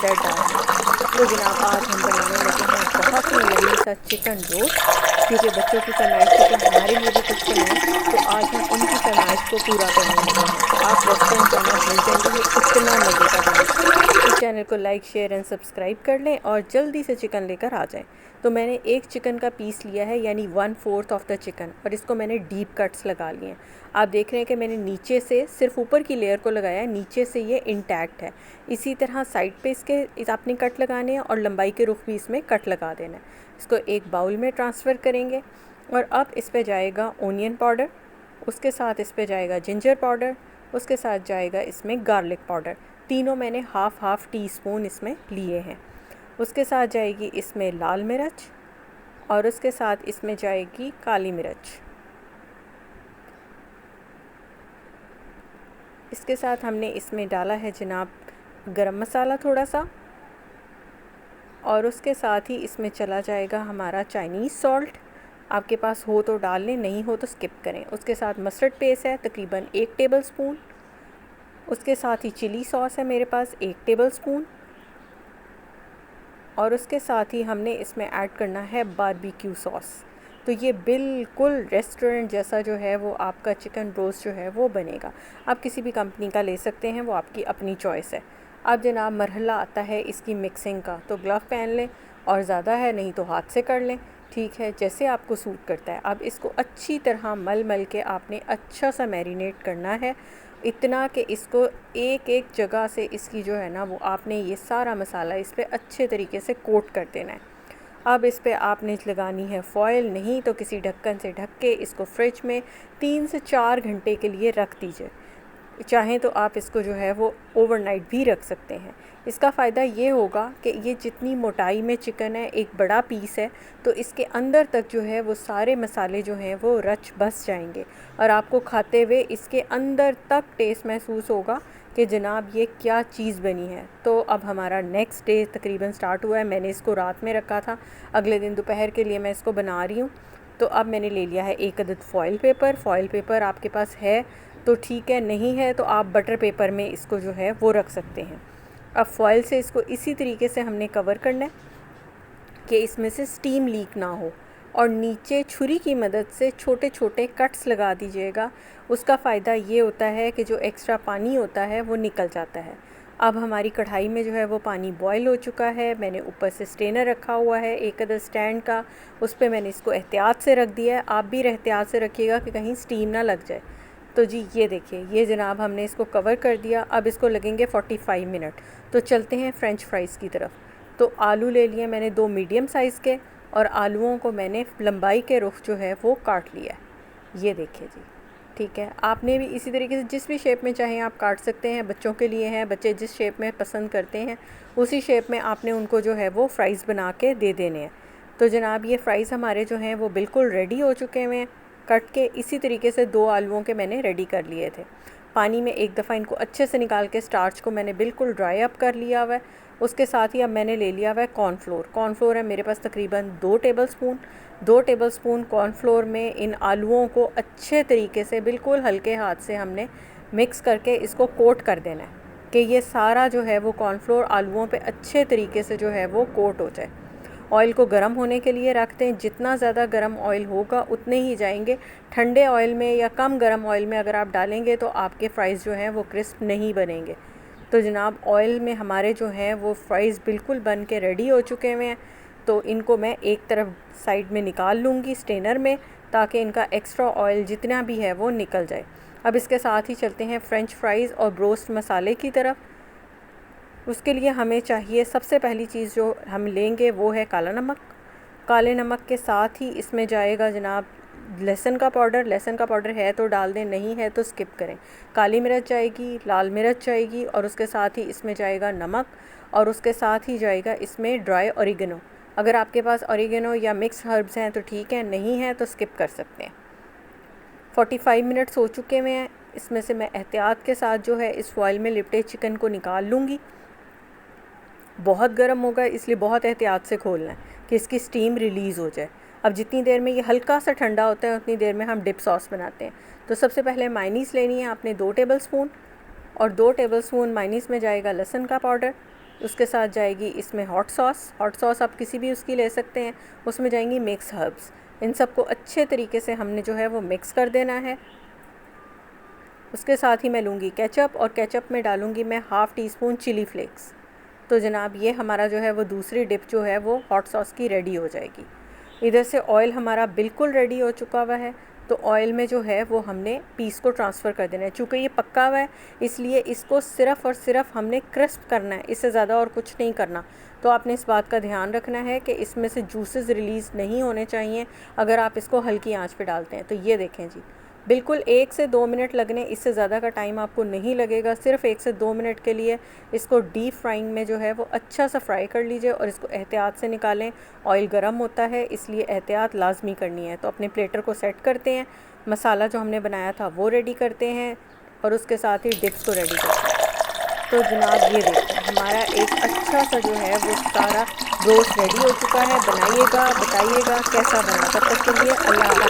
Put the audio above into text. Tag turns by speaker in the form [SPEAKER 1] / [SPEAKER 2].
[SPEAKER 1] Bread डालना है। तो जनाब आज हम बनाने लगे हैं बहुत ही यम्मी सा चिकन रोस्ट, क्योंकि बच्चों की फरमाइश थी कि हमारे लिए भी कुछ बनाएं। तो आज हम उनकी फरमाइश को पूरा करने लगे हैं। तो आप रेस्टोरेंट जाना भूल जाएंगे, ये इतना मज़े का बनेगा। तो चैनल को लाइक शेयर एंड सब्सक्राइब कर लें और जल्दी से चिकन लेकर आ जाएं। तो मैंने एक चिकन का पीस लिया है, यानी 1/4 ऑफ द चिकन, और इसको मैंने डीप कट्स लगा लिए हैं। आप देख रहे हैं कि मैंने नीचे से सिर्फ ऊपर की लेयर को लगाया है, नीचे से ये इंटैक्ट है। इसी तरह साइड पे इसके आपने कट लगाने हैं और लंबाई के रुख भी इसमें कट लगा देना है। इसको एक बाउल में ट्रांसफ़र करेंगे और अब इस पे जाएगा ओनियन पाउडर, उसके साथ इस पे जाएगा जिंजर पाउडर, उसके साथ जाएगा इसमें गार्लिक पाउडर। तीनों मैंने हाफ़ टी स्पून इसमें लिए हैं। उसके साथ जाएगी इसमें लाल मिर्च और उसके साथ इसमें जाएगी काली मिर्च। इसके साथ हमने इसमें डाला है जनाब गरम मसाला थोड़ा सा, और उसके साथ ही इसमें चला जाएगा हमारा चाइनीज़ सॉल्ट। आपके पास हो तो डाल लें, नहीं हो तो स्किप करें। उसके साथ मस्टर्ड पेस्ट है तकरीबन 1 टेबल स्पून। उसके साथ ही चिली सॉस है मेरे पास 1 टेबल स्पून, और उसके साथ ही हमने इसमें ऐड करना है बारबेक्यू सॉस। तो ये बिल्कुल रेस्टोरेंट जैसा जो है वो आपका चिकन रोस्ट जो है वो बनेगा। आप किसी भी कंपनी का ले सकते हैं, वो आपकी अपनी चॉइस है। अब जनाब मरहला आता है इसकी मिक्सिंग का, तो ग्लव पहन लें, और ज़्यादा है नहीं तो हाथ से कर लें, ठीक है, जैसे आपको सूट करता है। अब इसको अच्छी तरह मल के आपने अच्छा सा मैरिनेट करना है, इतना कि इसको एक एक जगह से इसकी जो है ना वो आपने ये सारा मसाला इस पर अच्छे तरीके से कोट कर देना है। अब इस पे आपने लगानी है फॉयल, नहीं तो किसी ढक्कन से ढक के इसको फ्रिज में 3 से 4 घंटे के लिए रख दीजिए। चाहें तो आप इसको जो है वो ओवरनाइट भी रख सकते हैं। इसका फ़ायदा ये होगा कि ये जितनी मोटाई में चिकन है, एक बड़ा पीस है, तो इसके अंदर तक जो है वो सारे मसाले जो हैं वो रच बस जाएंगे, और आपको खाते हुए इसके अंदर तक टेस्ट महसूस होगा कि जनाब ये क्या चीज़ बनी है। तो अब हमारा नेक्स्ट डे तकरीबन स्टार्ट हुआ है। मैंने इसको रात में रखा था, अगले दिन दोपहर के लिए मैं इसको बना रही हूँ। तो अब मैंने ले लिया है 1 अदद फ़ॉइल पेपर। फ़ॉइल पेपर आपके पास है तो ठीक है, नहीं है तो आप बटर पेपर में इसको जो है वो रख सकते हैं। अब फ़ॉइल से इसको इसी तरीके से हमने कवर करना है कि इसमें से स्टीम लीक ना हो, और नीचे छुरी की मदद से छोटे छोटे कट्स लगा दीजिएगा। उसका फ़ायदा ये होता है कि जो एक्स्ट्रा पानी होता है वो निकल जाता है। अब हमारी कढ़ाई में जो है वो पानी बॉयल हो चुका है। मैंने ऊपर से स्ट्रेनर रखा हुआ है 1 अदद स्टैंड का, उस पर मैंने इसको एहतियात से रख दिया है। आप भी एहतियात से रखिएगा कि कहीं स्टीम ना लग जाए। तो जी ये देखिए, ये जनाब हमने इसको कवर कर दिया। अब इसको लगेंगे 45 मिनट। तो चलते हैं फ़्रेंच फ्राइज़ की तरफ। तो आलू ले लिए मैंने 2 मीडियम साइज़ के, और आलूओं को मैंने लंबाई के रुख जो है वो काट लिया है। ये देखिए जी, ठीक है। आपने भी इसी तरीके से जिस भी शेप में चाहें आप काट सकते हैं। बच्चों के लिए हैं, बच्चे जिस शेप में पसंद करते हैं उसी शेप में आपने उनको जो है वो फ्राइज़ बना के दे देने हैं। तो जनाब ये फ़्राइज़ हमारे जो हैं वो बिल्कुल रेडी हो चुके हैं कट के। इसी तरीके से 2 आलूओं के मैंने रेडी कर लिए थे। पानी में एक दफ़ा इनको अच्छे से निकाल के स्टार्च को मैंने बिल्कुल ड्राई अप कर लिया हुआ है। उसके साथ ही अब मैंने ले लिया हुआ है कॉर्नफ्लोर। कॉर्नफ्लोर है मेरे पास तकरीबन 2 table spoon. 2 table spoon cornflour में इन आलूओं को अच्छे तरीके से बिल्कुल हल्के हाथ से हमने मिक्स करके इसको कोट कर देना है, कि ये सारा जो है वो कॉर्नफ्लोर आलूओं पे अच्छे तरीके से जो है वो कोट हो जाए। ऑयल को गर्म होने के लिए रखते हैं। जितना ज़्यादा गर्म ऑयल होगा उतने ही जाएंगे। ठंडे ऑयल में या कम गर्म ऑयल में अगर आप डालेंगे तो आपके फ़्राइज़ जो हैं वो क्रिस्प नहीं बनेंगे। तो जनाब ऑयल में हमारे जो हैं वो फ़्राइज़ बिल्कुल बन के रेडी हो चुके हुए हैं। तो इनको मैं एक तरफ साइड में निकाल लूँगी स्ट्रेनर में, ताकि इनका एक्स्ट्रा ऑयल जितना भी है वो निकल जाए। अब इसके साथ ही चलते हैं फ़्रेंच फ्राइज़ और ब्रोस्ट मसाले की तरफ। उसके लिए हमें चाहिए, सबसे पहली चीज़ जो हम लेंगे वो है काला नमक। काले नमक के साथ ही इसमें जाएगा जनाब लहसुन का पाउडर। लहसुन का पाउडर है तो डाल दें, नहीं है तो स्किप करें। काली मिर्च जाएगी, लाल मिर्च जाएगी, और उसके साथ ही इसमें जाएगा नमक, और उसके साथ ही जाएगा इसमें ड्राई ऑरिगेनो। अगर आपके पास ऑरिगेनो या मिक्स हर्ब्स हैं तो ठीक है, नहीं है तो स्किप कर सकते हैं। 45 मिनट्स हो चुके हुए हैं। इसमें से मैं एहतियात के साथ जो है इस फॉइल में लिपटे चिकन को निकाल लूँगी। बहुत गर्म होगा इसलिए बहुत एहतियात से खोलना है कि इसकी स्टीम रिलीज़ हो जाए। अब जितनी देर में ये हल्का सा ठंडा होता है उतनी देर में हम डिप सॉस बनाते हैं। तो सबसे पहले मायनीज़ लेनी है आपने 2 टेबल स्पून, और 2 टेबल स्पून मायनीज़ में जाएगा लहसुन का पाउडर, उसके साथ जाएगी इसमें हॉट सॉस आप किसी भी उसकी ले सकते हैं। उसमें जाएंगी मिक्स हर्ब्स। इन सबको अच्छे तरीके से हमने जो है वो मिक्स कर देना है। उसके साथ ही मैं लूँगी केचप, और केचप में डालूँगी मैं half teaspoon chilli flakes. तो जनाब ये हमारा जो है वो दूसरी डिप जो है वो हॉट सॉस की रेडी हो जाएगी। इधर से ऑयल हमारा बिल्कुल रेडी हो चुका हुआ है। तो ऑयल में जो है वो हमने पीस को ट्रांसफ़र कर देना है। चूँकि ये पक्का हुआ है इसलिए इसको सिर्फ़ और सिर्फ हमने क्रिस्प करना है, इससे ज़्यादा और कुछ नहीं करना। तो आपने इस बात का ध्यान रखना है कि इसमें से जूसेस रिलीज़ नहीं होने चाहिए अगर आप इसको हल्की आंच पे डालते हैं। तो ये देखें जी, बिल्कुल 1 से 2 मिनट लगने, इससे ज़्यादा का टाइम आपको नहीं लगेगा। सिर्फ 1 से 2 मिनट के लिए इसको डीप फ्राइंग में जो है वो अच्छा सा फ्राई कर लीजिए और इसको एहतियात से निकालें। ऑयल गर्म होता है इसलिए एहतियात लाजमी करनी है। तो अपने प्लेटर को सेट करते हैं, मसाला जो हमने बनाया था वो रेडी करते हैं और उसके साथ ही डिप्स को रेडी करते हैं। तो जनाब ये देखिए हमारा एक अच्छा सा जो है वो सारा रोस्ट रेडी हो चुका है। बनाइएगा, बताइएगा कैसा बना। तब तक के लिए अल्लाह हाफ़िज़।